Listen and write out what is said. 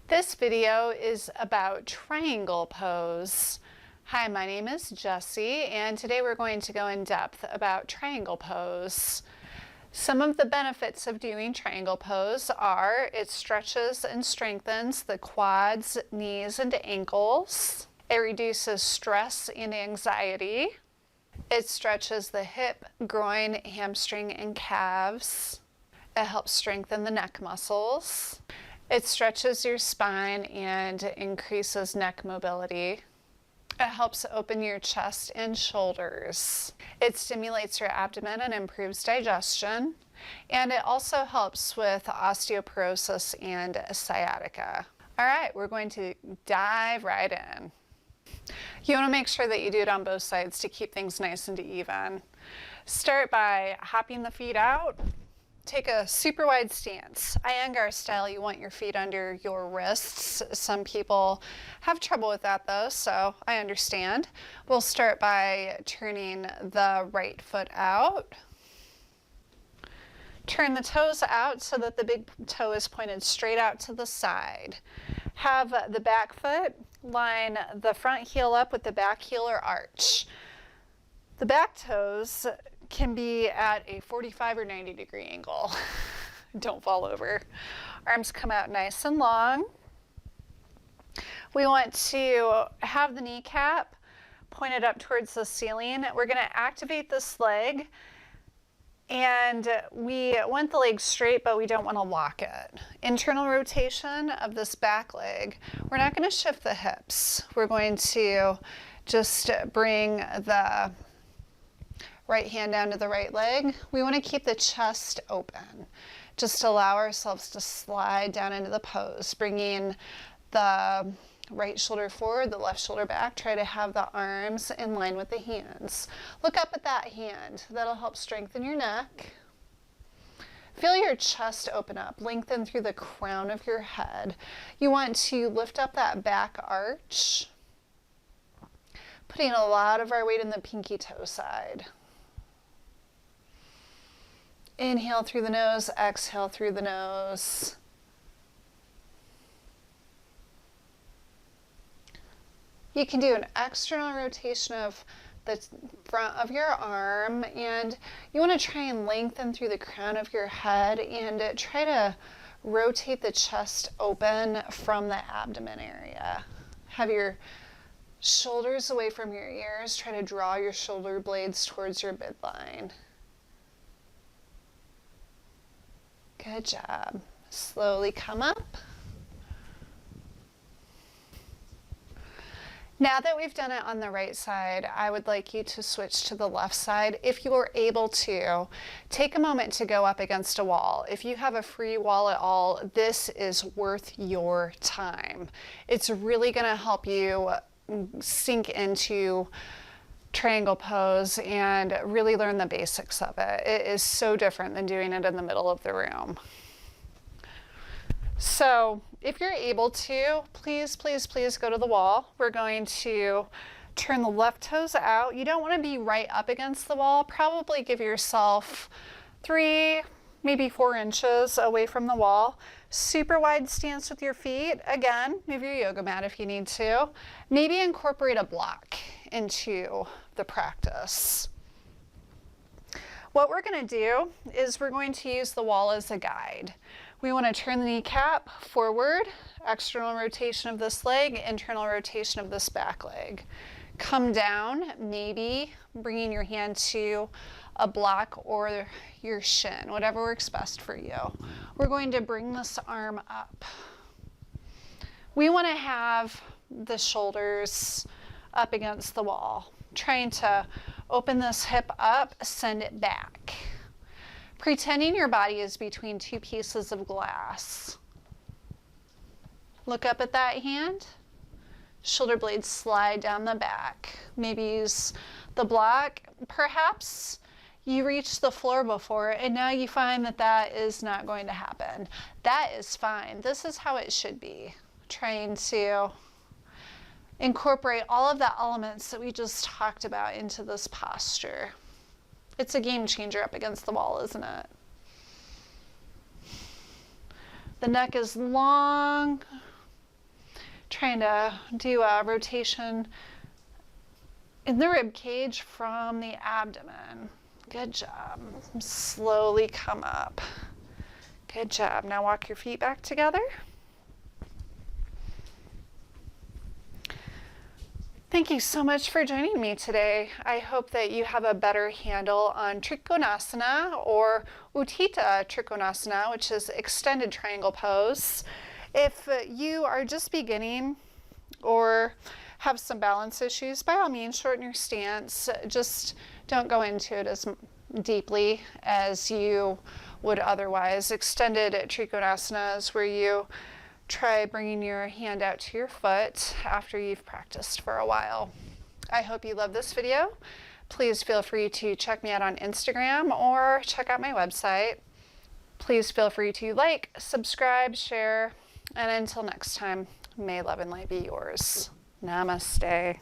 This video is about triangle pose. Hi, my name is Jessie, and today we're going to go in depth about triangle pose. Some of the benefits of doing triangle pose are it stretches and strengthens the quads, knees, and ankles. It reduces stress and anxiety. It stretches the hip, groin, hamstring, and calves. It helps strengthen the neck muscles. It stretches your spine and increases neck mobility. It helps open your chest and shoulders. It stimulates your abdomen and improves digestion. And it also helps with osteoporosis and sciatica. All right, we're going to dive right in. You want to make sure that you do it on both sides to keep things nice and even. Start by hopping the feet out. Take a super wide stance. Iyengar style, you want your feet under your wrists. Some people have trouble with that though, so I understand. We'll start by turning the right foot out. Turn the toes out so that the big toe is pointed straight out to the side. Have the back foot line the front heel up with the back heel or arch. The back toes can be at a 45 or 90 degree angle. Don't fall over. Arms come out nice and long. We want to have the kneecap pointed up towards the ceiling. We're going to activate this leg, and we want the leg straight, but we don't want to lock it. Internal rotation of this back leg. We're not going to shift the hips. We're going to just bring the right hand down to the right leg. We want to keep the chest open. Just allow ourselves to slide down into the pose, bringing the right shoulder forward, the left shoulder back. Try to have the arms in line with the hands. Look up at that hand. That'll help strengthen your neck. Feel your chest open up, lengthen through the crown of your head. You want to lift up that back arch, putting a lot of our weight in the pinky toe side. Inhale through the nose, exhale through the nose. You can do an external rotation of the front of your arm, and you want to try and lengthen through the crown of your head and try to rotate the chest open from the abdomen area. Have your shoulders away from your ears. Try to draw your shoulder blades towards your midline. Good job. Slowly come up. Now that we've done it on the right side, I would like you to switch to the left side. If you're able to, take a moment to go up against a wall. If you have a free wall at all, this is worth your time. It's really going to help you sink into triangle pose and really learn the basics of it. It is so different than doing it in the middle of the room. So if you're able to, please, please, please go to the wall. We're going to turn the left toes out. You don't want to be right up against the wall. Probably give yourself 3, maybe 4 inches away from the wall. Super wide stance with your feet. Again, move your yoga mat if you need to. Maybe incorporate a block into the practice. What we're going to do is we're going to use the wall as a guide. We want to turn the kneecap forward, external rotation of this leg, internal rotation of this back leg. Come down, maybe bringing your hand to a block or your shin, whatever works best for you. We're going to bring this arm up. We want to have the shoulders up against the wall, trying to open this hip up, send it back. Pretending your body is between 2 pieces of glass. Look up at that hand. Shoulder blades slide down the back. Maybe use the block. Perhaps you reached the floor before and now you find that that is not going to happen. That is fine. This is how it should be. Trying to incorporate all of the elements that we just talked about into this posture. It's a game changer up against the wall, isn't it? The neck is long, Trying to do a rotation in the rib cage from the abdomen. Good job. Slowly come up. Good job. Now walk your feet back together. Thank you so much for joining me today. I hope that you have a better handle on Trikonasana or Utthita Trikonasana, which is extended triangle pose. If you are just beginning or have some balance issues, by all means, shorten your stance. Just don't go into it as deeply as you would otherwise. Extended Trikonasana is where you try bringing your hand out to your foot after you've practiced for a while. I hope you love this video. Please feel free to check me out on Instagram or check out my website. Please feel free to like, subscribe, share, and until next time, may love and light be yours. Namaste.